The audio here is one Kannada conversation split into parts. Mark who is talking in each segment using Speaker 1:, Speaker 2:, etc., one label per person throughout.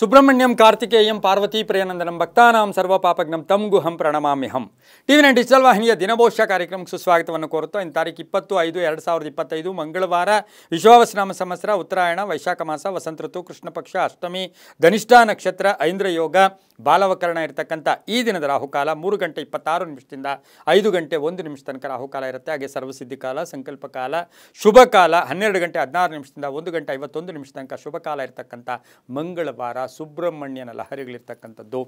Speaker 1: ಸುಬ್ರಹ್ಮಣ್ಯಂ ಕಾರ್ತಿಕೇಯಂ ಪಾರ್ವತಿ ಪ್ರಿಯನಂದನಂ ಭಕ್ತಾನಾಂ ಸರ್ವಪಾಪಗ್ನಂ ತಂ ಗುಹಂ ಪ್ರಣಮಾಮ್ಯಹಂ. ಟಿವಿ9 ಡಿಜಿಟಲ್ ವಾಹಿನಿಯ ದಿನಭೋಷ್ಯ ಕಾರ್ಯಕ್ರಮಕ್ಕೆ ಸುಸ್ವಾಗತವನ್ನು ಕೋರುತ್ತಾ ಇನ್ನು ತಾರೀಕು 20/5/2025 ಮಂಗಳವಾರ ವಿಶ್ವಾವಸನಾಮ ಸಂವತ್ಸರ ಉತ್ತರಾಯಣ ವೈಶಾಖ ಮಾಸ ವಸಂತ ಋತು ಕೃಷ್ಣ ಪಕ್ಷ ಅಷ್ಟಮಿ ಧನಿಷ್ಠ ನಕ್ಷತ್ರ ಐಂದ್ರ ಯೋಗ ಬಾಲವಕರಣ ಇರತಕ್ಕಂಥ ಈ ದಿನದ ರಾಹುಕಾಲ 3:26 5:01 ತನಕ ರಾಹುಕಾಲ ಇರುತ್ತೆ. ಹಾಗೆ ಸರ್ವಸಿದ್ಧಿ ಕಾಲ, ಸಂಕಲ್ಪ ಕಾಲ, ಶುಭ ಕಾಲ 12:16 1:51 ತನಕ ಶುಭ ಕಾಲ ಇರತಕ್ಕಂಥ ಮಂಗಳವಾರ. ಸುಬ್ರಹ್ಮಣ್ಯನ ಲಹರಿಗಳಿರ್ತಕ್ಕಂಥದ್ದು,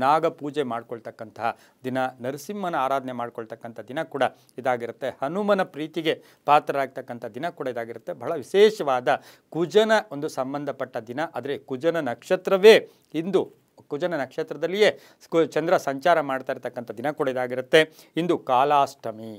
Speaker 1: ನಾಗಪೂಜೆ ಮಾಡ್ಕೊಳ್ತಕ್ಕಂತಹ ದಿನ, ನರಸಿಂಹನ ಆರಾಧನೆ ಮಾಡ್ಕೊಳ್ತಕ್ಕಂಥ ದಿನ ಕೂಡ ಇದಾಗಿರುತ್ತೆ. ಹನುಮನ ಪ್ರೀತಿಗೆ ಪಾತ್ರರಾಗ್ತಕ್ಕಂಥ ದಿನ ಕೂಡ ಇದಾಗಿರುತ್ತೆ. ಬಹಳ ವಿಶೇಷವಾದ ಕುಜನ ಒಂದು ಸಂಬಂಧಪಟ್ಟ ದಿನ. ಆದರೆ ಕುಜನ ನಕ್ಷತ್ರವೇ ಇಂದು, ಕುಜನ ನಕ್ಷತ್ರದಲ್ಲಿಯೇ ಚಂದ್ರ ಸಂಚಾರ ಮಾಡ್ತಾ ಇರ್ತಕ್ಕಂಥ ದಿನ ಕೂಡ ಇದಾಗಿರುತ್ತೆ. ಇಂದು ಕಾಲಾಷ್ಟಮಿ.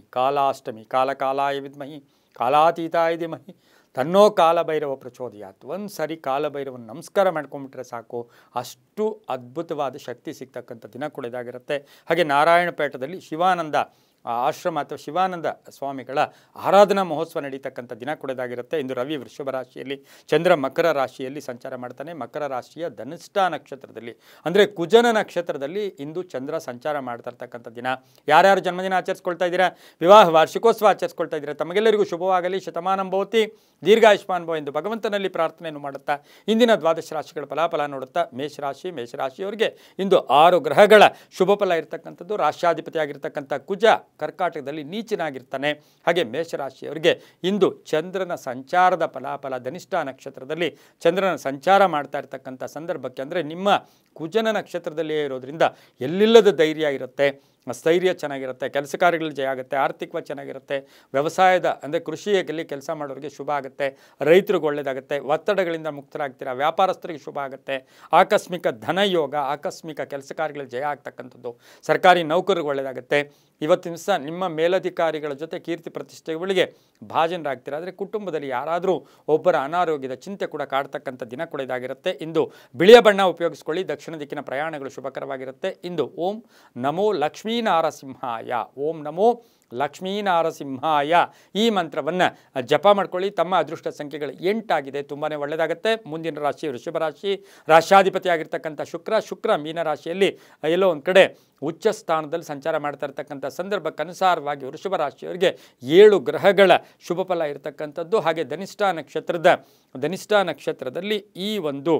Speaker 1: ಕಾಲಕಾಲಾಯ ವಿದ್ಮಹಿ ಕಾಲಾತೀತಾಯ ಧೀಮಹಿ ತನ್ನೋ ಕಾಲಭೈರವ ಪ್ರಚೋದಯಾತ್. ಒಂದು ಸರಿ ಕಾಲಭೈರವನ ನಮಸ್ಕಾರ ಮಾಡ್ಕೊಂಬಿಟ್ರೆ ಸಾಕು, ಅಷ್ಟು ಅದ್ಭುತವಾದ ಶಕ್ತಿ ಸಿಗ್ತಕ್ಕಂಥ ದಿನ ಕೂಡ ಇದಾಗಿರುತ್ತೆ. ಹಾಗೆ ನಾರಾಯಣಪೇಟದಲ್ಲಿ ಶಿವಾನಂದ ಆಶ್ರಮ ಅಥವಾ ಶಿವಾನಂದ ಸ್ವಾಮಿಗಳ ಆರಾಧನಾ ಮಹೋತ್ಸವ ನಡೀತಕ್ಕಂಥ ದಿನ ಕೂಡ ಇದಾಗಿರುತ್ತೆ. ಇಂದು ರವಿ ವೃಷಭ ರಾಶಿಯಲ್ಲಿ, ಚಂದ್ರ ಮಕರ ರಾಶಿಯಲ್ಲಿ ಸಂಚಾರ ಮಾಡ್ತಾನೆ. ಮಕರ ರಾಶಿಯ ಧನಿಷ್ಠ ನಕ್ಷತ್ರದಲ್ಲಿ ಅಂದರೆ ಕುಜನ ನಕ್ಷತ್ರದಲ್ಲಿ ಇಂದು ಚಂದ್ರ ಸಂಚಾರ ಮಾಡ್ತಾ ಇರ್ತಕ್ಕಂಥ ದಿನ. ಯಾರ್ಯಾರು ಜನ್ಮದಿನ ಆಚರಿಸ್ಕೊಳ್ತಾ ಇದ್ದೀರಾ, ವಿವಾಹ ವಾರ್ಷಿಕೋತ್ಸವ ಆಚರಿಸ್ಕೊಳ್ತಾ ಇದ್ದೀರಾ, ತಮಗೆಲ್ಲರಿಗೂ ಶುಭವಾಗಲಿ, ಶತಮಾನಂ ಭವತಿ, ದೀರ್ಘಾಯುಷ್ಮಾನ್ ಭವ ಎಂದು ಭಗವಂತನಲ್ಲಿ ಪ್ರಾರ್ಥನೆಯನ್ನು ಮಾಡುತ್ತಾ ಇಂದಿನ ದ್ವಾದಶ ರಾಶಿಗಳ ಫಲಾಫಲ ನೋಡುತ್ತಾ ಮೇಷರಾಶಿಯವರಿಗೆ ಇಂದು 6 ಗ್ರಹಗಳ ಶುಭ ಫಲ ಇರತಕ್ಕಂಥದ್ದು. ರಾಷ್ಟ್ರಾಧಿಪತಿ ಆಗಿರ್ತಕ್ಕಂಥ ಕುಜ ಕರ್ಕಾಟಕದಲ್ಲಿ ನೀಚನಾಗಿರ್ತಾನೆ. ಹಾಗೆ ಮೇಷರಾಶಿಯವರಿಗೆ ಇಂದು ಚಂದ್ರನ ಸಂಚಾರದ ಫಲಾಫಲ. ಧನಿಷ್ಠ ನಕ್ಷತ್ರದಲ್ಲಿ ಚಂದ್ರನ ಸಂಚಾರ ಮಾಡ್ತಾ ಇರ್ತಕ್ಕಂಥ ಸಂದರ್ಭಕ್ಕೆ ಅಂದರೆ ನಿಮ್ಮ ಕುಜನ ನಕ್ಷತ್ರದಲ್ಲಿಯೇ ಇರೋದ್ರಿಂದ ಎಲ್ಲಿಲ್ಲದ ಧೈರ್ಯ ಇರುತ್ತೆ, ಸ್ಥೈರ್ಯ ಚೆನ್ನಾಗಿರುತ್ತೆ, ಕೆಲಸ ಕಾರ್ಯಗಳು ಜಯ ಆಗುತ್ತೆ, ಆರ್ಥಿಕವಾಗಿ ಚೆನ್ನಾಗಿರುತ್ತೆ. ವ್ಯವಸಾಯದ ಅಂದರೆ ಕೃಷಿಯಲ್ಲಿ ಕೆಲಸ ಮಾಡೋರಿಗೆ ಶುಭ ಆಗುತ್ತೆ, ರೈತರಿಗೆ ಒಳ್ಳೆಯದಾಗುತ್ತೆ, ಒತ್ತಡಗಳಿಂದ ಮುಕ್ತರಾಗ್ತೀರಾ, ವ್ಯಾಪಾರಸ್ಥರಿಗೆ ಶುಭ ಆಗುತ್ತೆ, ಆಕಸ್ಮಿಕ ಧನಯೋಗ, ಆಕಸ್ಮಿಕ ಕೆಲಸ ಕಾರ್ಯಗಳು ಜಯ ಆಗ್ತಕ್ಕಂಥದ್ದು, ಸರ್ಕಾರಿ ನೌಕರಿಗೆ ಒಳ್ಳೆಯದಾಗುತ್ತೆ. ಇವತ್ತಿನ ದಿವಸ ನಿಮ್ಮ ಮೇಲಧಿಕಾರಿಗಳ ಜೊತೆ ಕೀರ್ತಿ ಪ್ರತಿಷ್ಠೆಗಳಿಗೆ ಭಾಜನರಾಗ್ತೀರಾ. ಆದರೆ ಕುಟುಂಬದಲ್ಲಿ ಯಾರಾದರೂ ಒಬ್ಬರ ಅನಾರೋಗ್ಯದ ಚಿಂತೆ ಕೂಡ ಕಾಡ್ತಕ್ಕಂಥ ದಿನ ಕೂಡ ಇದಾಗಿರುತ್ತೆ. ಇಂದು ಬಿಳಿಯ ಬಣ್ಣ ಉಪಯೋಗಿಸ್ಕೊಳ್ಳಿ. ದಕ್ಷಿಣ ದಿಕ್ಕಿನ ಪ್ರಯಾಣಗಳು ಶುಭಕರವಾಗಿರುತ್ತೆ. ಇಂದು ಓಂ ನಮೋ ಲಕ್ಷ್ಮೀನಾರಸಿಂಹಾಯ, ಓಂ ನಮೋ ಲಕ್ಷ್ಮೀನಾರಸಿಂಹಾಯ ಈ ಮಂತ್ರವನ್ನು ಜಪ ಮಾಡ್ಕೊಳ್ಳಿ. ತಮ್ಮ ಅದೃಷ್ಟ ಸಂಖ್ಯೆಗಳು 8 ಆಗಿದೆ, ತುಂಬಾ ಒಳ್ಳೆಯದಾಗುತ್ತೆ. ಮುಂದಿನ ರಾಶಿ ವೃಷಭ ರಾಶಿ. ರಾಷ್ಟ್ರಾಧಿಪತಿ ಆಗಿರ್ತಕ್ಕಂಥ ಶುಕ್ರ ಮೀನರಾಶಿಯಲ್ಲಿ ಎಲ್ಲೋ ಒಂದು ಕಡೆ ಉಚ್ಚ ಸ್ಥಾನದಲ್ಲಿ ಸಂಚಾರ ಮಾಡ್ತಾ ಇರ್ತಕ್ಕಂಥ ಸಂದರ್ಭಕ್ಕನುಸಾರವಾಗಿ ವೃಷಭ ರಾಶಿಯವರಿಗೆ 7 ಗ್ರಹಗಳ ಶುಭ ಫಲ ಇರತಕ್ಕಂಥದ್ದು. ಹಾಗೆ ಧನಿಷ್ಠ ನಕ್ಷತ್ರದಲ್ಲಿ ಈ ಒಂದು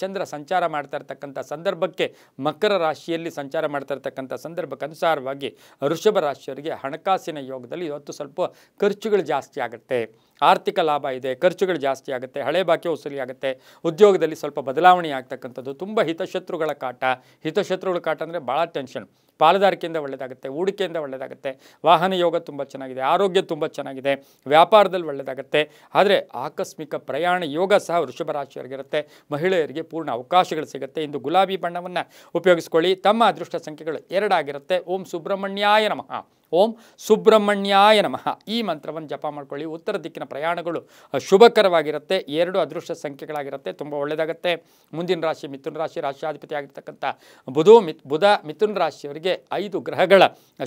Speaker 1: ಚಂದ್ರ ಸಂಚಾರ ಮಾಡ್ತಾ ಇರ್ತಕ್ಕಂಥ ಸಂದರ್ಭಕ್ಕೆ ಮಕರ ರಾಶಿಯಲ್ಲಿ ಸಂಚಾರ ಮಾಡ್ತಾ ಇರ್ತಕ್ಕಂಥ ಸಂದರ್ಭಕ್ಕನುಸಾರವಾಗಿ ವೃಷಭ ರಾಶಿಯವರಿಗೆ ಹಣಕಾಸಿನ ಯೋಗದಲ್ಲಿ ಇವತ್ತು ಸ್ವಲ್ಪ ಖರ್ಚುಗಳು ಜಾಸ್ತಿ ಆಗುತ್ತೆ. ಆರ್ಥಿಕ ಲಾಭ ಇದೆ, ಖರ್ಚುಗಳು ಜಾಸ್ತಿ ಆಗುತ್ತೆ, ಹಳೆ ಬಾಕಿ ವಸೂಲಿ ಆಗುತ್ತೆ. ಉದ್ಯೋಗದಲ್ಲಿ ಸ್ವಲ್ಪ ಬದಲಾವಣೆ ಆಗ್ತಕ್ಕಂಥದ್ದು. ತುಂಬ ಹಿತಶತ್ರುಗಳ ಕಾಟ ಅಂದರೆ ಭಾಳ ಟೆನ್ಷನ್. ಪಾಲುದಾರಿಕೆಯಿಂದ ಒಳ್ಳೆಯದಾಗುತ್ತೆ, ಹೂಡಿಕೆಯಿಂದ ಒಳ್ಳೆಯದಾಗುತ್ತೆ, ವಾಹನ ಯೋಗ ತುಂಬ ಚೆನ್ನಾಗಿದೆ, ಆರೋಗ್ಯ ತುಂಬ ಚೆನ್ನಾಗಿದೆ, ವ್ಯಾಪಾರದಲ್ಲಿ ಒಳ್ಳೆಯದಾಗುತ್ತೆ. ಆದರೆ ಆಕಸ್ಮಿಕ ಪ್ರಯಾಣ ಯೋಗ ಸಹ ವೃಷಭ ರಾಶಿಯವರಿಗಿರುತ್ತೆ. ಮಹಿಳೆಯರಿಗೆ ಪೂರ್ಣ ಅವಕಾಶಗಳು ಸಿಗುತ್ತೆ. ಇಂದು ಗುಲಾಬಿ ಬಣ್ಣವನ್ನು ಉಪಯೋಗಿಸ್ಕೊಳ್ಳಿ. ತಮ್ಮ ಅದೃಷ್ಟ ಸಂಖ್ಯೆಗಳು 2 ಆಗಿರುತ್ತೆ. ಓಂ ಸುಬ್ರಹ್ಮಣ್ಯಾಯ ನಮಃ, ಓಂ ಸುಬ್ರಹ್ಮಣ್ಯಾಯ ನಮಃ ಈ ಮಂತ್ರವನ್ನು ಜಪ ಮಾಡ್ಕೊಳ್ಳಿ. ಉತ್ತರ ದಿಕ್ಕಿನ ಪ್ರಯಾಣಗಳು ಶುಭಕರವಾಗಿರುತ್ತೆ. 2 ಅದೃಷ್ಟ ಸಂಖ್ಯೆಗಳಾಗಿರುತ್ತೆ, ತುಂಬ ಒಳ್ಳೆಯದಾಗುತ್ತೆ. ಮುಂದಿನ ರಾಶಿ ಮಿಥುನ ರಾಶಿ. ರಾಷ್ಟ್ರಾಧಿಪತಿ ಆಗಿರ್ತಕ್ಕಂಥ ಬುಧ ಮಿಥುನ ರಾಶಿಯವರಿಗೆ 5 ಗ್ರಹಗಳ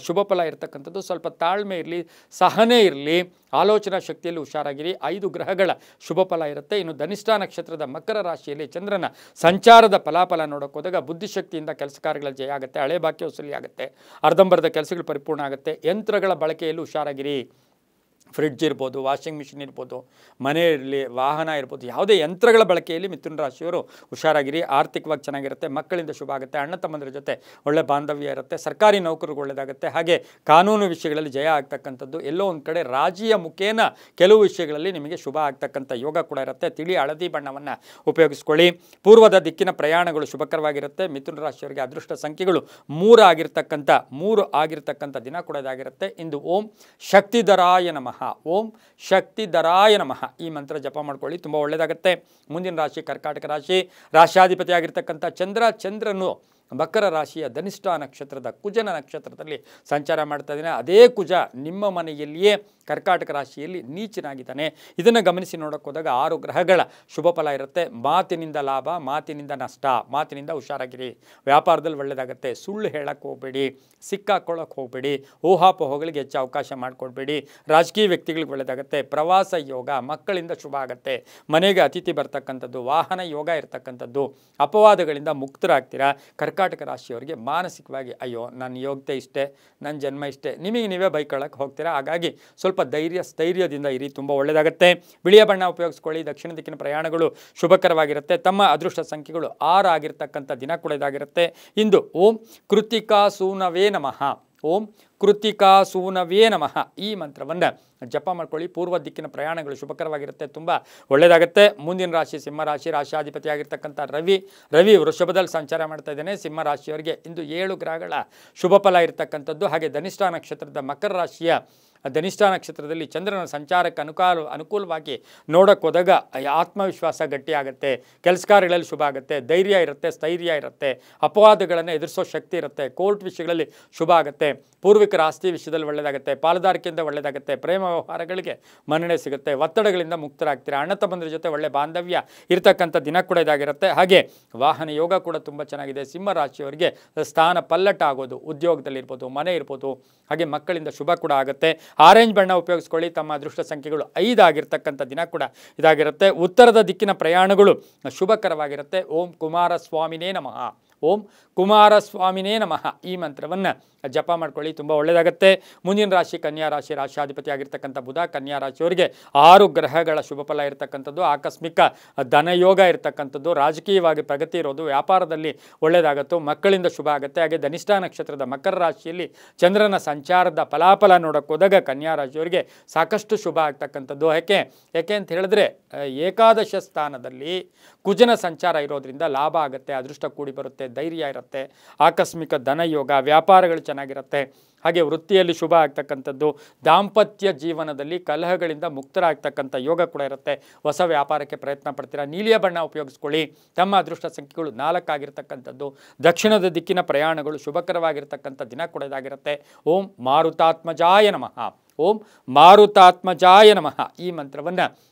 Speaker 1: ಶುಭ ಫಲ ಇರತಕ್ಕಂಥದ್ದು. ಸ್ವಲ್ಪ ತಾಳ್ಮೆ ಇರಲಿ, ಸಹನೆ ಇರಲಿ, ಆಲೋಚನಾ ಶಕ್ತಿಯಲ್ಲಿ ಹುಷಾರಾಗಿರಿ. 5 ಗ್ರಹಗಳ ಶುಭ ಫಲ ಇರುತ್ತೆ. ಇನ್ನು ಧನಿಷ್ಠ ನಕ್ಷತ್ರದ ಮಕರ ರಾಶಿಯಲ್ಲಿ ಚಂದ್ರನ ಸಂಚಾರದ ಫಲಾಫಲ ನೋಡೋಕೆ ಹೋದಾಗ ಬುದ್ಧಿಶಕ್ತಿಯಿಂದ ಕೆಲಸ ಕಾರ್ಯಗಳ ಜಯ ಆಗುತ್ತೆ, ಹಳೆ ಬಾಕಿ ವಸೂಲಿ ಆಗುತ್ತೆ, ಅರ್ಧಂಬರ್ಧ ಕೆಲಸಗಳು ಪರಿಪೂರ್ಣ ಆಗುತ್ತೆ. ಯಂತ್ರಗಳ ಬಳಕೆಯಲ್ಲಿ ಹುಷಾರಾಗಿರಿ. ಫ್ರಿಡ್ಜ್ ಇರ್ಬೋದು, ವಾಷಿಂಗ್ ಮಿಷಿನ್ ಇರ್ಬೋದು, ಮನೆ ಇರಲಿ, ವಾಹನ ಇರ್ಬೋದು, ಯಾವುದೇ ಯಂತ್ರಗಳ ಬಳಕೆಯಲ್ಲಿ ಮಿಥುನ ರಾಶಿಯವರು ಹುಷಾರಾಗಿರಿ. ಆರ್ಥಿಕವಾಗಿ ಚೆನ್ನಾಗಿರುತ್ತೆ, ಮಕ್ಕಳಿಂದ ಶುಭ ಆಗುತ್ತೆ, ಅಣ್ಣ ತಮ್ಮಂದಿರ ಜೊತೆ ಒಳ್ಳೆ ಬಾಂಧವ್ಯ ಇರುತ್ತೆ, ಸರ್ಕಾರಿ ನೌಕರಿಗೆ ಒಳ್ಳೆಯದಾಗುತ್ತೆ. ಹಾಗೆ ಕಾನೂನು ವಿಷಯಗಳಲ್ಲಿ ಜಯ ಆಗ್ತಕ್ಕಂಥದ್ದು. ಎಲ್ಲೋ ಒಂದು ಕಡೆ ರಾಜಿಯ ಮುಖೇನ ಕೆಲವು ವಿಷಯಗಳಲ್ಲಿ ನಿಮಗೆ ಶುಭ ಆಗ್ತಕ್ಕಂಥ ಯೋಗ ಕೂಡ ಇರುತ್ತೆ. ತಿಳಿ ಹಳದಿ ಬಣ್ಣವನ್ನು ಉಪಯೋಗಿಸ್ಕೊಳ್ಳಿ. ಪೂರ್ವದ ದಿಕ್ಕಿನ ಪ್ರಯಾಣಗಳು ಶುಭಕರವಾಗಿರುತ್ತೆ. ಮಿಥುನ ರಾಶಿಯವರಿಗೆ ಅದೃಷ್ಟ ಸಂಖ್ಯೆಗಳು 3 ಆಗಿರ್ತಕ್ಕಂಥ ದಿನ ಕೂಡ ಇದಾಗಿರುತ್ತೆ. ಇಂದು ಓಂ ಶಕ್ತಿಧರಾಯ ನಮಃ, ಓಂ ಶಕ್ತಿಧರಾಯ ನಮಃ ಈ ಮಂತ್ರ ಜಪ ಮಾಡ್ಕೊಳ್ಳಿ, ತುಂಬ ಒಳ್ಳೆಯದಾಗುತ್ತೆ. ಮುಂದಿನ ರಾಶಿ ಕರ್ಕಾಟಕ ರಾಶಿ. ರಾಷ್ಟ್ರಾಧಿಪತಿ ಆಗಿರ್ತಕ್ಕಂಥ ಚಂದ್ರನು ಮಕರ ರಾಶಿಯ ಧನಿಷ್ಠ ನಕ್ಷತ್ರದ ಕುಜನ ನಕ್ಷತ್ರದಲ್ಲಿ ಸಂಚಾರ ಮಾಡ್ತಾ ಇದ್ದಾನೆ. ಅದೇ ಕುಜ ನಿಮ್ಮ ಮನೆಯಲ್ಲಿಯೇ ಕರ್ಕಾಟಕ ರಾಶಿಯಲ್ಲಿ ನೀಚನಾಗಿದ್ದಾನೆ. ಇದನ್ನು ಗಮನಿಸಿ ನೋಡೋಕೆ ಹೋದಾಗ 6 ಗ್ರಹಗಳ ಶುಭ ಫಲ ಇರುತ್ತೆ. ಮಾತಿನಿಂದ ಲಾಭ, ಮಾತಿನಿಂದ ನಷ್ಟ, ಮಾತಿನಿಂದ ಹುಷಾರಾಗಿರಿ. ವ್ಯಾಪಾರದಲ್ಲಿ ಒಳ್ಳೆಯದಾಗುತ್ತೆ. ಸುಳ್ಳು ಹೇಳಕ್ಕೆ ಹೋಗಬೇಡಿ, ಸಿಕ್ಕಾಕೊಳ್ಳೋಕೆ ಹೋಗಬೇಡಿ, ಊಹಾಪೋಹಗಳಿಗೆ ಹೆಚ್ಚು ಅವಕಾಶ ಮಾಡಿಕೊಡ್ಬೇಡಿ. ರಾಜಕೀಯ ವ್ಯಕ್ತಿಗಳಿಗೆ ಒಳ್ಳೆಯದಾಗುತ್ತೆ. ಪ್ರವಾಸ ಯೋಗ, ಮಕ್ಕಳಿಂದ ಶುಭ ಆಗುತ್ತೆ. ಮನೆಗೆ ಅತಿಥಿ ಬರ್ತಕ್ಕಂಥದ್ದು, ವಾಹನ ಯೋಗ ಇರ್ತಕ್ಕಂಥದ್ದು, ಅಪವಾದಗಳಿಂದ ಮುಕ್ತರಾಗ್ತೀರಾ. ಕರ್ಕಾಟಕ ರಾಶಿಯವರಿಗೆ ಮಾನಸಿಕವಾಗಿ ಅಯ್ಯೋ ನನ್ನ ಯೋಗ್ಯತೆ ಇಷ್ಟೇ, ನನ್ನ ಜನ್ಮ ಇಷ್ಟೇ, ನಿಮಗೆ ನೀವೇ ಬೈಕೊಳ್ಳೋಕೆ ಹೋಗ್ತೀರಾ. ಹಾಗಾಗಿ ಸ್ವಲ್ಪ ಸ್ಥೈರ್ಯದಿಂದ ಇರಿ, ತುಂಬ ಒಳ್ಳೆಯದಾಗುತ್ತೆ. ಬಿಳಿಯ ಬಣ್ಣ ಉಪಯೋಗಿಸ್ಕೊಳ್ಳಿ. ದಕ್ಷಿಣ ದಿಕ್ಕಿನ ಪ್ರಯಾಣಗಳು ಶುಭಕರವಾಗಿರುತ್ತೆ. ತಮ್ಮ ಅದೃಷ್ಟ ಸಂಖ್ಯೆಗಳು 6 ಆಗಿರ್ತಕ್ಕಂಥ ದಿನ ಕೂಡ ಇದಾಗಿರುತ್ತೆ. ಇಂದು ಓಂ ಕೃತಿಕಾ ಸೂನವೇ ನಮಃ, ಓಂ ಕೃತಿಕಾ ಸೂನವೇ ನಮಃ ಈ ಮಂತ್ರವನ್ನು ಜಪ ಮಾಡ್ಕೊಳ್ಳಿ. ಪೂರ್ವ ದಿಕ್ಕಿನ ಪ್ರಯಾಣಗಳು ಶುಭಕರವಾಗಿರುತ್ತೆ, ತುಂಬ ಒಳ್ಳೆಯದಾಗುತ್ತೆ. ಮುಂದಿನ ರಾಶಿ ಸಿಂಹರಾಶಿ, ರಾಶಿಯಾಧಿಪತಿ ಆಗಿರ್ತಕ್ಕಂಥ ರವಿ ವೃಷಭದಲ್ಲಿ ಸಂಚಾರ ಮಾಡ್ತಾ ಇದ್ದಾನೆ. ಸಿಂಹರಾಶಿಯವರಿಗೆ ಇಂದು 7 ಗ್ರಹಗಳ ಶುಭ ಫಲ ಇರತಕ್ಕಂಥದ್ದು. ಹಾಗೆ ಧನಿಷ್ಠ ನಕ್ಷತ್ರದ ಮಕರ ರಾಶಿಯ ಧನಿಷ್ಠ ನಕ್ಷತ್ರದಲ್ಲಿ ಚಂದ್ರನ ಸಂಚಾರಕ್ಕೆ ಅನುಕೂಲವಾಗಿ ನೋಡೋಕೆ ಹೋದಾಗ ಆತ್ಮವಿಶ್ವಾಸ ಗಟ್ಟಿಯಾಗುತ್ತೆ. ಕೆಲಸ ಕಾರ್ಯಗಳಲ್ಲಿ ಶುಭ ಆಗುತ್ತೆ. ಧೈರ್ಯ ಇರುತ್ತೆ, ಸ್ಥೈರ್ಯ ಇರುತ್ತೆ. ಅಪವಾದಗಳನ್ನು ಎದುರಿಸೋ ಶಕ್ತಿ ಇರುತ್ತೆ. ಕೋರ್ಟ್ ವಿಷಯಗಳಲ್ಲಿ ಶುಭ ಆಗುತ್ತೆ. ಪೂರ್ವಿಕರ ಆಸ್ತಿ ವಿಷಯದಲ್ಲಿ ಒಳ್ಳೆಯದಾಗುತ್ತೆ. ಪಾಲುದಾರಿಕೆಯಿಂದ ಒಳ್ಳೆಯದಾಗುತ್ತೆ. ಪ್ರೇಮ ವ್ಯವಹಾರಗಳಿಗೆ ಮನ್ನಣೆ ಸಿಗುತ್ತೆ. ಒತ್ತಡಗಳಿಂದ ಮುಕ್ತರಾಗ್ತೀರಾ. ಅಣ್ಣ ತಮ್ಮಂದ್ರ ಜೊತೆ ಒಳ್ಳೆ ಬಾಂಧವ್ಯ ಇರತಕ್ಕಂಥ ದಿನ ಕೂಡ ಇದಾಗಿರುತ್ತೆ. ಹಾಗೆ ವಾಹನ ಯೋಗ ಕೂಡ ತುಂಬ ಚೆನ್ನಾಗಿದೆ. ಸಿಂಹ ರಾಶಿಯವರಿಗೆ ಸ್ಥಾನ ಪಲ್ಲಟ ಆಗೋದು, ಉದ್ಯೋಗದಲ್ಲಿರ್ಬೋದು, ಮನೆ ಇರ್ಬೋದು, ಹಾಗೆ ಮಕ್ಕಳಿಂದ ಶುಭ ಕೂಡ ಆಗುತ್ತೆ. ಆರೆಂಜ್ ಬಣ್ಣ ಉಪಯೋಗಿಸ್ಕೊಳ್ಳಿ. ತಮ್ಮ ಅದೃಷ್ಟ ಸಂಖ್ಯೆಗಳು 5 ಆಗಿರ್ತಕ್ಕಂಥ ದಿನ ಕೂಡ ಇದಾಗಿರುತ್ತೆ. ಉತ್ತರದ ದಿಕ್ಕಿನ ಪ್ರಯಾಣಗಳು ಶುಭಕರವಾಗಿರುತ್ತೆ. ಓಂ ಕುಮಾರಸ್ವಾಮಿನೇ ನಮಃ, ಓಂ ಕುಮಾರಸ್ವಾಮಿನೇ ನಮಃ ಈ ಮಂತ್ರವನ್ನು ಜಪ ಮಾಡ್ಕೊಳ್ಳಿ, ತುಂಬ ಒಳ್ಳೆಯದಾಗುತ್ತೆ. ಮುಂದಿನ ರಾಶಿ ಕನ್ಯಾ ರಾಶಿ, ರಾಶಿಯಾಧಿಪತಿ ಆಗಿರ್ತಕ್ಕಂಥ ಬುಧ. ಕನ್ಯಾ ರಾಶಿಯವರಿಗೆ 6 ಗ್ರಹಗಳ ಶುಭ ಫಲ ಇರತಕ್ಕಂಥದ್ದು. ಆಕಸ್ಮಿಕ ಧನಯೋಗ ಇರತಕ್ಕಂಥದ್ದು. ರಾಜಕೀಯವಾಗಿ ಪ್ರಗತಿ ಇರೋದು, ವ್ಯಾಪಾರದಲ್ಲಿ ಒಳ್ಳೆಯದಾಗುತ್ತೋ, ಮಕ್ಕಳಿಂದ ಶುಭ ಆಗುತ್ತೆ. ಹಾಗೆ ಧನಿಷ್ಠ ನಕ್ಷತ್ರದ ಮಕರ ರಾಶಿಯಲ್ಲಿ ಚಂದ್ರನ ಸಂಚಾರದ ಫಲಾಫಲ ನೋಡೋಕೆ ಹೋದಾಗ ಕನ್ಯಾ ರಾಶಿಯವರಿಗೆ ಸಾಕಷ್ಟು ಶುಭ ಆಗ್ತಕ್ಕಂಥದ್ದು. ಯಾಕೆ ಅಂತ ಹೇಳಿದ್ರೆ ಏಕಾದಶ ಸ್ಥಾನದಲ್ಲಿ ಕುಜನ ಸಂಚಾರ ಇರೋದ್ರಿಂದ ಲಾಭ ಆಗುತ್ತೆ, ಅದೃಷ್ಟ ಕೂಡಿ ಬರುತ್ತೆ, ಧೈರ್ಯ ಇರುತ್ತೆ, ಆಕಸ್ಮಿಕ ಧನಯೋಗ, ವ್ಯಾಪಾರಗಳು ಚೆನ್ನಾಗಿರುತ್ತೆ. ಹಾಗೆ ವೃತ್ತಿಯಲ್ಲಿ ಶುಭ ಆಗ್ತಕ್ಕಂಥದ್ದು. ದಾಂಪತ್ಯ ಜೀವನದಲ್ಲಿ ಕಲಹಗಳಿಂದ ಮುಕ್ತರಾಗ್ತಕ್ಕಂಥ ಯೋಗ ಕೂಡ ಇರುತ್ತೆ. ಹೊಸ ವ್ಯಾಪಾರಕ್ಕೆ ಪ್ರಯತ್ನ ಪಡ್ತೀರಾ. ನೀಲಿಯ ಬಣ್ಣ ಉಪಯೋಗಿಸ್ಕೊಳ್ಳಿ. ತಮ್ಮ ಅದೃಷ್ಟ ಸಂಖ್ಯೆಗಳು 4 ಆಗಿರ್ತಕ್ಕಂಥದ್ದು. ದಕ್ಷಿಣದ ದಿಕ್ಕಿನ ಪ್ರಯಾಣಗಳು ಶುಭಕರವಾಗಿರ್ತಕ್ಕಂಥ ದಿನ ಕೂಡ ಇದಾಗಿರುತ್ತೆ. ಓಂ ಮಾರುತಾತ್ಮಜಾಯ ನಮಃ, ಓಂ ಮಾರುತಾತ್ಮಜಾಯ ನಮಃ ಈ ಮಂತ್ರವನ್ನು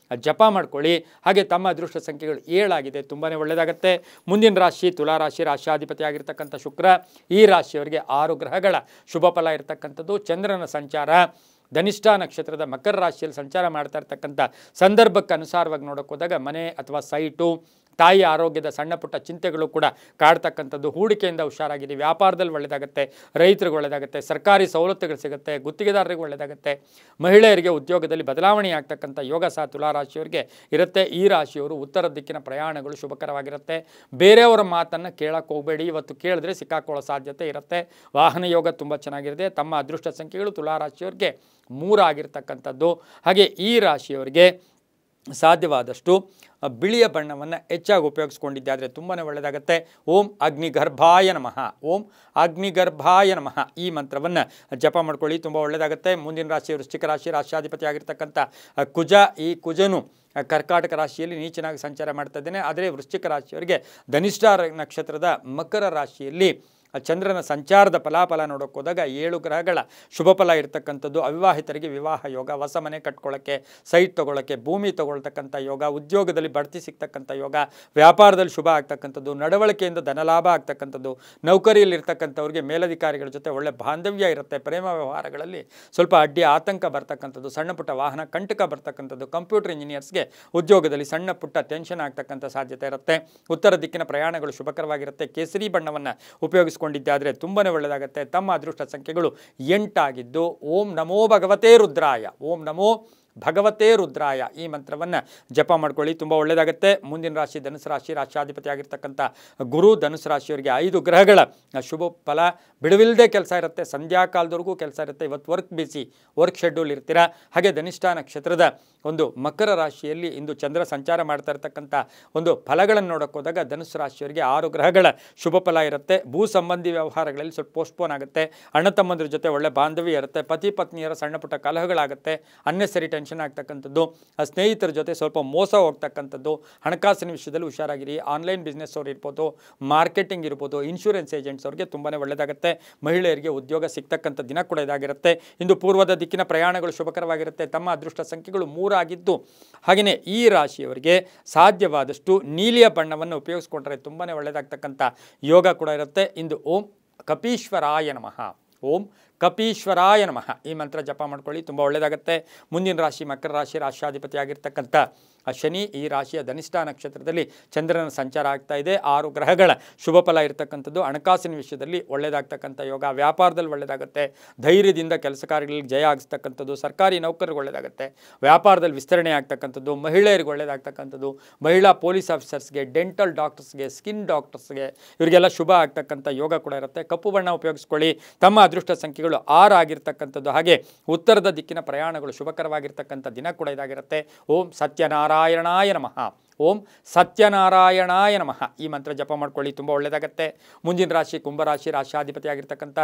Speaker 1: ಜಪ ಮಾಡ್ಕೊಳ್ಳಿ. ಹಾಗೆ ತಮ್ಮ ಅದೃಷ್ಟ ಸಂಖ್ಯೆಗಳು 7 ಆಗಿದೆ, ತುಂಬಾ ಒಳ್ಳೆಯದಾಗುತ್ತೆ. ಮುಂದಿನ ರಾಶಿ ತುಲಾರಾಶಿ, ರಾಶಿಯಾಧಿಪತಿ ಆಗಿರ್ತಕ್ಕಂಥ ಶುಕ್ರ. ಈ ರಾಶಿಯವರಿಗೆ 6 ಗ್ರಹಗಳ ಶುಭ ಫಲ ಇರತಕ್ಕಂಥದ್ದು. ಚಂದ್ರನ ಸಂಚಾರ ಧನಿಷ್ಠ ನಕ್ಷತ್ರದ ಮಕರ ರಾಶಿಯಲ್ಲಿ ಸಂಚಾರ ಮಾಡ್ತಾ ಇರ್ತಕ್ಕಂಥ ಸಂದರ್ಭಕ್ಕೆ ಅನುಸಾರವಾಗಿ ನೋಡೋಕೆ ಹೋದಾಗ ಮನೆ ಅಥವಾ ಸೈಟು, ತಾಯಿ ಆರೋಗ್ಯದ ಸಣ್ಣ ಪುಟ್ಟ ಚಿಂತೆಗಳು ಕೂಡ ಕಾಡ್ತಕ್ಕಂಥದ್ದು. ಹೂಡಿಕೆಯಿಂದ ಹುಷಾರಾಗಿದೆ. ವ್ಯಾಪಾರದಲ್ಲಿ ಒಳ್ಳೆಯದಾಗುತ್ತೆ. ರೈತರಿಗೆ ಒಳ್ಳೆಯದಾಗುತ್ತೆ. ಸರ್ಕಾರಿ ಸವಲತ್ತುಗಳು ಸಿಗುತ್ತೆ. ಗುತ್ತಿಗೆದಾರರಿಗೆ ಒಳ್ಳೆಯದಾಗುತ್ತೆ. ಮಹಿಳೆಯರಿಗೆ ಉದ್ಯೋಗದಲ್ಲಿ ಬದಲಾವಣೆ ಆಗ್ತಕ್ಕಂಥ ಯೋಗ ಸಹ ತುಲಾರಾಶಿಯವರಿಗೆ ಇರುತ್ತೆ. ಈ ರಾಶಿಯವರು ಉತ್ತರ ದಿಕ್ಕಿನ ಪ್ರಯಾಣಗಳು ಶುಭಕರವಾಗಿರುತ್ತೆ. ಬೇರೆಯವರ ಮಾತನ್ನು ಕೇಳಕ್ಕೆ ಹೋಗಬೇಡಿ. ಇವತ್ತು ಕೇಳಿದ್ರೆ ಸಿಕ್ಕಾಕೊಳ್ಳೋ ಸಾಧ್ಯತೆ ಇರುತ್ತೆ. ವಾಹನ ಯೋಗ ತುಂಬ ಚೆನ್ನಾಗಿರುತ್ತೆ. ತಮ್ಮ ಅದೃಷ್ಟ ಸಂಖ್ಯೆಗಳು ತುಲಾರಾಶಿಯವರಿಗೆ 3 ಆಗಿರ್ತಕ್ಕಂಥದ್ದು. ಹಾಗೆ ಈ ರಾಶಿಯವರಿಗೆ ಸಾಧ್ಯವಾದಷ್ಟು ಬಿಳಿಯ ಬಣ್ಣವನ್ನು ಹೆಚ್ಚಾಗಿ ಉಪಯೋಗಿಸ್ಕೊಂಡಿದ್ದೆ ಆದರೆ ತುಂಬಾ ಒಳ್ಳೆಯದಾಗುತ್ತೆ. ಓಂ ಅಗ್ನಿಗರ್ಭಾಯ ನಮಃ, ಓಂ ಅಗ್ನಿಗರ್ಭಾಯ ನಮಃ ಈ ಮಂತ್ರವನ್ನು ಜಪ ಮಾಡ್ಕೊಳ್ಳಿ, ತುಂಬ ಒಳ್ಳೆಯದಾಗುತ್ತೆ. ಮುಂದಿನ ರಾಶಿ ವೃಶ್ಚಿಕ ರಾಶಿ, ರಾಶಿಯಾಧಿಪತಿ ಆಗಿರ್ತಕ್ಕಂಥ ಕುಜ. ಈ ಕುಜನು ಕರ್ಕಾಟಕ ರಾಶಿಯಲ್ಲಿ ನೀಚನಾಗಿ ಸಂಚಾರ ಮಾಡ್ತಾ ಇದ್ದೇನೆ. ಆದರೆ ವೃಶ್ಚಿಕ ರಾಶಿಯವರಿಗೆ ಧನಿಷ್ಠ ನಕ್ಷತ್ರದ ಮಕರ ರಾಶಿಯಲ್ಲಿ ಚಂದ್ರನ ಸಂಚಾರದ ಫಲಾಫಲ ನೋಡೋಕೆ ಹೋದಾಗ 7 ಗ್ರಹಗಳ ಶುಭ ಫಲ ಇರತಕ್ಕಂಥದ್ದು. ಅವಿವಾಹಿತರಿಗೆ ವಿವಾಹ ಯೋಗ, ಹೊಸ ಮನೆ ಕಟ್ಕೊಳ್ಳೋಕ್ಕೆ, ಸೈಟ್ ತೊಗೊಳ್ಳೋಕ್ಕೆ, ಭೂಮಿ ತೊಗೊಳ್ತಕ್ಕಂಥ ಯೋಗ, ಉದ್ಯೋಗದಲ್ಲಿ ಬಡ್ತಿ ಸಿಗ್ತಕ್ಕಂಥ ಯೋಗ, ವ್ಯಾಪಾರದಲ್ಲಿ ಶುಭ ಆಗ್ತಕ್ಕಂಥದ್ದು, ನಡವಳಿಕೆಯಿಂದ ಧನಲಾಭ ಆಗ್ತಕ್ಕಂಥದ್ದು, ನೌಕರಿಯಲ್ಲಿರ್ತಕ್ಕಂಥವ್ರಿಗೆ ಮೇಲಧಿಕಾರಿಗಳ ಜೊತೆ ಒಳ್ಳೆ ಬಾಂಧವ್ಯ ಇರುತ್ತೆ. ಪ್ರೇಮ ವ್ಯವಹಾರಗಳಲ್ಲಿ ಸ್ವಲ್ಪ ಅಡ್ಡಿ ಆತಂಕ ಬರ್ತಕ್ಕಂಥದ್ದು, ಸಣ್ಣ ಪುಟ್ಟ ವಾಹನ ಕಂಟಕ ಬರ್ತಕ್ಕಂಥದ್ದು, ಕಂಪ್ಯೂಟರ್ ಇಂಜಿನಿಯರ್ಸ್ಗೆ ಉದ್ಯೋಗದಲ್ಲಿ ಸಣ್ಣ ಪುಟ್ಟ ಟೆನ್ಷನ್ ಆಗ್ತಕ್ಕಂಥ ಸಾಧ್ಯತೆ ಇರುತ್ತೆ. ಉತ್ತರ ದಿಕ್ಕಿನ ಪ್ರಯಾಣಗಳು ಶುಭಕರವಾಗಿರುತ್ತೆ. ಕೇಸರಿ ಬಣ್ಣವನ್ನು ಉಪಯೋಗಿಸಿಕೊಂಡಿದ್ದೆ ಆದರೆ ತುಂಬಾ ಒಳ್ಳೆಯದಾಗುತ್ತೆ. ತಮ್ಮ ಅದೃಷ್ಟ ಸಂಖ್ಯೆಗಳು 8 ಆಗಿದ್ದು ಓಂ ನಮೋ ಭಗವತೆ ರುದ್ರಾಯ, ಓಂ ನಮೋ ಭಗವತೆ ರುದ್ರಾಯ ಈ ಮಂತ್ರವನ್ನು ಜಪ ಮಾಡ್ಕೊಳ್ಳಿ, ತುಂಬ ಒಳ್ಳೆಯದಾಗುತ್ತೆ. ಮುಂದಿನ ರಾಶಿ ಧನುಸು ರಾಶಿ, ರಾಶಿಯಾಧಿಪತಿ ಆಗಿರ್ತಕ್ಕಂಥ ಗುರು. ಧನುಸು ರಾಶಿಯವರಿಗೆ 5 ಗ್ರಹಗಳ ಶುಭ ಫಲ. ಬಿಡುವಿಲ್ಲದೆ ಕೆಲಸ ಇರುತ್ತೆ, ಸಂಧ್ಯಾಕಾಲದವರೆಗೂ ಕೆಲಸ ಇರುತ್ತೆ. ಇವತ್ತು ವರ್ಕ್ ಶೆಡ್ಯೂಲ್ ಇರ್ತೀರಾ. ಹಾಗೆ ಧನಿಷ್ಠ ನಕ್ಷತ್ರದ ಒಂದು ಮಕರ ರಾಶಿಯಲ್ಲಿ ಇಂದು ಚಂದ್ರ ಸಂಚಾರ ಮಾಡ್ತಾ ಇರತಕ್ಕಂಥ ಒಂದು ಫಲಗಳನ್ನು ನೋಡೋಕೆ ಹೋದಾಗ ಧನುಸು ರಾಶಿಯವರಿಗೆ 6 ಗ್ರಹಗಳ ಶುಭ ಫಲ ಇರುತ್ತೆ. ಭೂ ಸಂಬಂಧಿ ವ್ಯವಹಾರಗಳಲ್ಲಿ ಸ್ವಲ್ಪ ಪೋಸ್ಟ್ಪೋನ್ ಆಗುತ್ತೆ. ಅಣ್ಣ ತಮ್ಮಂದ್ರ ಜೊತೆ ಒಳ್ಳೆ ಬಾಂಧವ್ಯ ಇರುತ್ತೆ. ಪತಿ ಪತ್ನಿಯರ ಸಣ್ಣ ಪುಟ್ಟ ಕಲಹಗಳಾಗುತ್ತೆ. ಅನ್ನೆಸರಿ ಟೆನ್ಷನ್ ಟೆನ್ಷನ್ ಆಗ್ತಕ್ಕಂಥದ್ದು, ಸ್ನೇಹಿತರ ಜೊತೆ ಸ್ವಲ್ಪ ಮೋಸ ಹೋಗ್ತಕ್ಕಂಥದ್ದು, ಹಣಕಾಸಿನ ವಿಷಯದಲ್ಲಿ ಹುಷಾರಾಗಿರಿ. ಆನ್ಲೈನ್ ಬಿಸ್ನೆಸ್ ಅವ್ರು ಇರ್ಬೋದು, ಮಾರ್ಕೆಟಿಂಗ್ ಇರ್ಬೋದು, ಇನ್ಶೂರೆನ್ಸ್ ಏಜೆಂಟ್ಸ್ ಅವ್ರಿಗೆ ತುಂಬಾ ಒಳ್ಳೆಯದಾಗುತ್ತೆ. ಮಹಿಳೆಯರಿಗೆ ಉದ್ಯೋಗ ಸಿಗ್ತಕ್ಕಂಥ ದಿನ ಕೂಡ ಇದಾಗಿರುತ್ತೆ. ಇಂದು ಪೂರ್ವದ ದಿಕ್ಕಿನ ಪ್ರಯಾಣಗಳು ಶುಭಕರವಾಗಿರುತ್ತೆ. ತಮ್ಮ ಅದೃಷ್ಟ ಸಂಖ್ಯೆಗಳು 3 ಆಗಿದ್ದು, ಹಾಗೆಯೇ ಈ ರಾಶಿಯವರಿಗೆ ಸಾಧ್ಯವಾದಷ್ಟು ನೀಲಿಯ ಬಣ್ಣವನ್ನು ಉಪಯೋಗಿಸ್ಕೊಂಡ್ರೆ ತುಂಬಾ ಒಳ್ಳೆಯದಾಗ್ತಕ್ಕಂಥ ಯೋಗ ಕೂಡ ಇರುತ್ತೆ. ಇಂದು ಓಂ ಕಪೀಶ್ವರಾಯ ನಮಃ, ಓಂ ಕಪೀಶ್ವರಾಯ ನಮಃ ಈ ಮಂತ್ರ ಜಪ ಮಾಡ್ಕೊಳ್ಳಿ, ತುಂಬ ಒಳ್ಳೆಯದಾಗುತ್ತೆ. ಮುಂದಿನ ರಾಶಿ ಮಕರ ರಾಶಿ, ರಾಶ್ಯಾಧಿಪತಿ ಆಗಿರ್ತಕ್ಕಂಥ ಶನಿ ಈ ರಾಶಿಯ ಧನಿಷ್ಠ ನಕ್ಷತ್ರದಲ್ಲಿ ಚಂದ್ರನ ಸಂಚಾರ ಆಗ್ತಾ ಇದೆ. 6 ಗ್ರಹಗಳ ಶುಭ ಫಲ ಇರತಕ್ಕಂಥದ್ದು. ಹಣಕಾಸಿನ ವಿಷಯದಲ್ಲಿ ಒಳ್ಳೆಯದಾಗ್ತಕ್ಕಂಥ ಯೋಗ, ವ್ಯಾಪಾರದಲ್ಲಿ ಒಳ್ಳೆಯದಾಗುತ್ತೆ. ಧೈರ್ಯದಿಂದ ಕೆಲಸ ಕಾರ್ಯಗಳಿಗೆ ಜಯ ಆಗಿಸ್ತಕ್ಕಂಥದ್ದು, ಸರ್ಕಾರಿ ನೌಕರರಿಗೆ ಒಳ್ಳೆಯದಾಗುತ್ತೆ. ವ್ಯಾಪಾರದಲ್ಲಿ ವಿಸ್ತರಣೆ ಆಗ್ತಕ್ಕಂಥದ್ದು, ಮಹಿಳೆಯರಿಗೆ ಒಳ್ಳೆಯದಾಗ್ತಕ್ಕಂಥದ್ದು, ಮಹಿಳಾ ಪೊಲೀಸ್ ಆಫೀಸರ್ಸ್ಗೆ, ಡೆಂಟಲ್ ಡಾಕ್ಟರ್ಸ್ಗೆ, ಸ್ಕಿನ್ ಡಾಕ್ಟರ್ಸ್ಗೆ ಇವರಿಗೆಲ್ಲ ಶುಭ ಆಗ್ತಕ್ಕಂಥ ಯೋಗ ಕೂಡ ಇರುತ್ತೆ. ಕಪ್ಪು ಬಣ್ಣ ಉಪಯೋಗಿಸ್ಕೊಳ್ಳಿ. ತಮ್ಮ ಅದೃಷ್ಟ ಸಂಖ್ಯೆಗಳು 6 ಆಗಿರ್ತಕ್ಕಂಥದ್ದು. ಹಾಗೆ ಉತ್ತರದ ದಿಕ್ಕಿನ ಪ್ರಯಾಣಗಳು ಶುಭಕರವಾಗಿರ್ತಕ್ಕಂಥ ದಿನ ಕೂಡ ಇದಾಗಿರುತ್ತೆ. ಓಂ ಸತ್ಯನಾರಾಯಣಾಯ ನಮಃ, ಓಂ ಸತ್ಯನಾರಾಯಣಾಯ ನಮಃ ಈ ಮಂತ್ರ ಜಪ ಮಾಡ್ಕೊಳ್ಳಿ, ತುಂಬ ಒಳ್ಳೆಯದಾಗತ್ತೆ. ಮುಂದಿನ ರಾಶಿ ಕುಂಭರಾಶಿ, ರಾಶ್ಯಾಧಿಪತಿ ಆಗಿರ್ತಕ್ಕಂಥ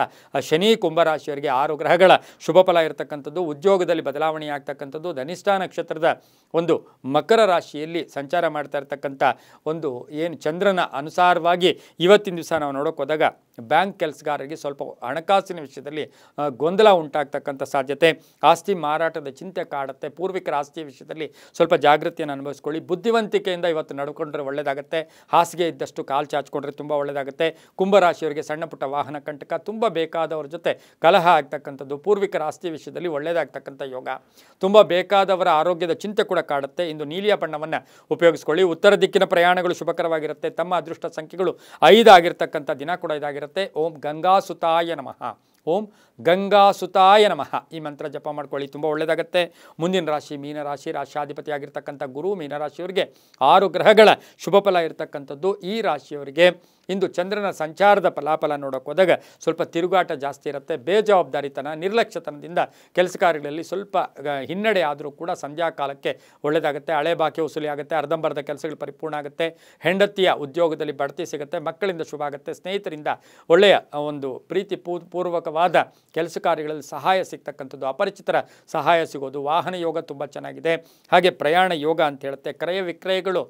Speaker 1: ಶನಿ ಕುಂಭರಾಶಿಯವರಿಗೆ 6 ಗ್ರಹಗಳ ಶುಭ ಫಲ ಇರತಕ್ಕಂಥದ್ದು. ಉದ್ಯೋಗದಲ್ಲಿ ಬದಲಾವಣೆ ಆಗ್ತಕ್ಕಂಥದ್ದು. ಧನಿಷ್ಠ ನಕ್ಷತ್ರದ ಒಂದು ಮಕರ ರಾಶಿಯಲ್ಲಿ ಸಂಚಾರ ಮಾಡ್ತಾ ಇರ್ತಕ್ಕಂಥ ಒಂದು ಏನು ಚಂದ್ರನ ಅನುಸಾರವಾಗಿ ಇವತ್ತಿನ ದಿವಸ ನಾವು ನೋಡೋಕೆ ಹೋದಾಗ ಬ್ಯಾಂಕ್ ಕೆಲಸಗಾರರಿಗೆ ಸ್ವಲ್ಪ ಹಣಕಾಸಿನ ವಿಷಯದಲ್ಲಿ ಗೊಂದಲ ಉಂಟಾಗ್ತಕ್ಕಂಥ ಸಾಧ್ಯತೆ. ಆಸ್ತಿ ಮಾರಾಟದ ಚಿಂತೆ ಕಾಡುತ್ತೆ. ಪೂರ್ವಿಕರ ಆಸ್ತಿಯ ವಿಷಯದಲ್ಲಿ ಸ್ವಲ್ಪ ಜಾಗೃತಿಯನ್ನು ಅನುಭವಿಸ್ಕೊಳ್ಳಿ. ಬುದ್ಧಿವಂತಿಕೆಯಿಂದ ಇವತ್ತು ನಡ್ಕೊಂಡ್ರೆ ಒಳ್ಳೆಯದಾಗುತ್ತೆ. ಹಾಸಿಗೆ ಇದ್ದಷ್ಟು ಕಾಲು ಚಾಚ್ಕೊಂಡ್ರೆ ತುಂಬ ಒಳ್ಳೆಯದಾಗುತ್ತೆ. ಕುಂಭರಾಶಿಯವರಿಗೆ ಸಣ್ಣ ಪುಟ್ಟ ವಾಹನ ಕಂಟಕ, ತುಂಬ ಬೇಕಾದವರ ಜೊತೆ ಕಲಹ ಆಗ್ತಕ್ಕಂಥದ್ದು, ಪೂರ್ವಿಕರ ಆಸ್ತಿ ವಿಷಯದಲ್ಲಿ ಒಳ್ಳೆಯದಾಗ್ತಕ್ಕಂಥ ಯೋಗ. ತುಂಬ ಬೇಕಾದವರ ಆರೋಗ್ಯದ ಚಿಂತೆ ಕೂಡ ಕಾಡುತ್ತೆ. ಇಂದು ನೀಲಿಯ ಬಣ್ಣವನ್ನು ಉಪಯೋಗಿಸ್ಕೊಳ್ಳಿ. ಉತ್ತರ ದಿಕ್ಕಿನ ಪ್ರಯಾಣಗಳು ಶುಭಕರವಾಗಿರುತ್ತೆ. ತಮ್ಮ ಅದೃಷ್ಟ ಸಂಖ್ಯೆಗಳು 5 ಆಗಿರ್ತಕ್ಕಂಥ ದಿನ ಕೂಡ ಇದಾಗಿರುತ್ತೆ. ಓಂ ಗಂಗಾಸುತಾಯ ನಮಃ, ಓಂ ಗಂಗಾಸುತಾಯ ನಮಃ ಈ ಮಂತ್ರ ಜಪ ಮಾಡ್ಕೊಳ್ಳಿ, ತುಂಬ ಒಳ್ಳೆಯದಾಗುತ್ತೆ. ಮುಂದಿನ ರಾಶಿ ಮೀನರಾಶಿ, ರಾಶ್ಯಾಧಿಪತಿ ಆಗಿರ್ತಕ್ಕಂಥ ಗುರು ಮೀನರಾಶಿಯವರಿಗೆ 6 ಗ್ರಹಗಳ ಶುಭ ಫಲ ಇರತಕ್ಕಂಥದ್ದು. ಈ ರಾಶಿಯವರಿಗೆ ಇಂದು ಚಂದ್ರನ ಸಂಚಾರದ ಫಲಾಫಲ ನೋಡೋಕೆ ಹೋದಾಗ ಸ್ವಲ್ಪ ತಿರುಗಾಟ ಜಾಸ್ತಿ ಇರುತ್ತೆ. ಬೇಜವಾಬ್ದಾರಿತನ, ನಿರ್ಲಕ್ಷ್ಯತನದಿಂದ ಕೆಲಸ ಕಾರ್ಯಗಳಲ್ಲಿ ಸ್ವಲ್ಪ ಹಿನ್ನಡೆ ಆದರೂ ಕೂಡ ಸಂಧ್ಯಾ ಕಾಲಕ್ಕೆ ಒಳ್ಳೆಯದಾಗುತ್ತೆ. ಹಳೆ ಬಾಕಿ ವಸೂಲಿ ಆಗುತ್ತೆ. ಅರ್ಧಂಬರ್ಧ ಕೆಲಸಗಳು ಪರಿಪೂರ್ಣ ಆಗುತ್ತೆ. ಹೆಂಡತಿಯ ಉದ್ಯೋಗದಲ್ಲಿ ಬಡ್ತಿ ಸಿಗುತ್ತೆ. ಮಕ್ಕಳಿಂದ ಶುಭ ಆಗುತ್ತೆ. ಸ್ನೇಹಿತರಿಂದ ಒಳ್ಳೆಯ ಒಂದು ಪ್ರೀತಿ ಪೂರ್ವಕವಾದ ಕೆಲಸ ಕಾರ್ಯಗಳಲ್ಲಿ ಸಹಾಯ ಸಿಗ್ತಕ್ಕಂಥದ್ದು. ಅಪರಿಚಿತರ ಸಹಾಯ ಸಿಗೋದು. ವಾಹನ ಯೋಗ ತುಂಬ ಚೆನ್ನಾಗಿದೆ. ಹಾಗೆ ಪ್ರಯಾಣ ಯೋಗ ಅಂತ ಹೇಳುತ್ತೆ. ಕ್ರಯ ವಿಕ್ರಯಗಳು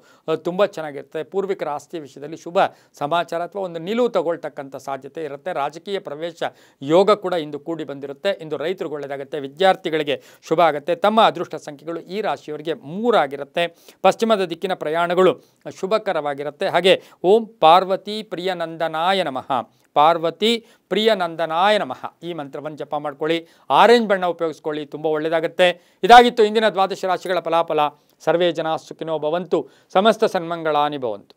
Speaker 1: ತುಂಬ ಚೆನ್ನಾಗಿರುತ್ತೆ. ಪೂರ್ವಿಕರ ಆಸ್ತಿ ವಿಷಯದಲ್ಲಿ ಶುಭ ಸಮಾಚಾರ ಅಥವಾ ಒಂದು ನಿಲುವು ತಗೊಳ್ತಕ್ಕಂಥ ಸಾಧ್ಯತೆ ಇರುತ್ತೆ. ರಾಜಕೀಯ ಪ್ರವೇಶ ಯೋಗ ಕೂಡ ಇಂದು ಕೂಡಿ ಬಂದಿರುತ್ತೆ. ಇಂದು ರೈತರಿಗೆ ಒಳ್ಳೆಯದಾಗುತ್ತೆ. ವಿದ್ಯಾರ್ಥಿಗಳಿಗೆ ಶುಭ ಆಗುತ್ತೆ. ತಮ್ಮ ಅದೃಷ್ಟ ಸಂಖ್ಯೆಗಳು ಈ ರಾಶಿಯವರಿಗೆ 3 ಆಗಿರುತ್ತೆ. ಪಶ್ಚಿಮದ ದಿಕ್ಕಿನ ಪ್ರಯಾಣಗಳು ಶುಭಕರವಾಗಿರುತ್ತೆ. ಹಾಗೆ ಓಂ ಪಾರ್ವತಿ ಪ್ರಿಯನಂದನಾಯ ನಮಃ, ಪಾರ್ವತಿ ಪ್ರಿಯನಂದನಾಯ ನಮಃ ಈ ಮಂತ್ರವನ್ನು ಜಪ ಮಾಡ್ಕೊಳ್ಳಿ. ಆರೆಂಜ್ ಬಣ್ಣ ಉಪಯೋಗಿಸ್ಕೊಳ್ಳಿ, ತುಂಬ ಒಳ್ಳೆಯದಾಗುತ್ತೆ. ಇದಾಗಿತ್ತು ಇಂದಿನ ದ್ವಾದಶ ರಾಶಿಗಳ ಫಲಾಫಲ. ಸರ್ವೇ ಜನ ಸುಖಿನೋ ಭವಂತು, ಸಮಸ್ತ ಸನ್ಮಂಗಳಾನಿ ಭವಂತು.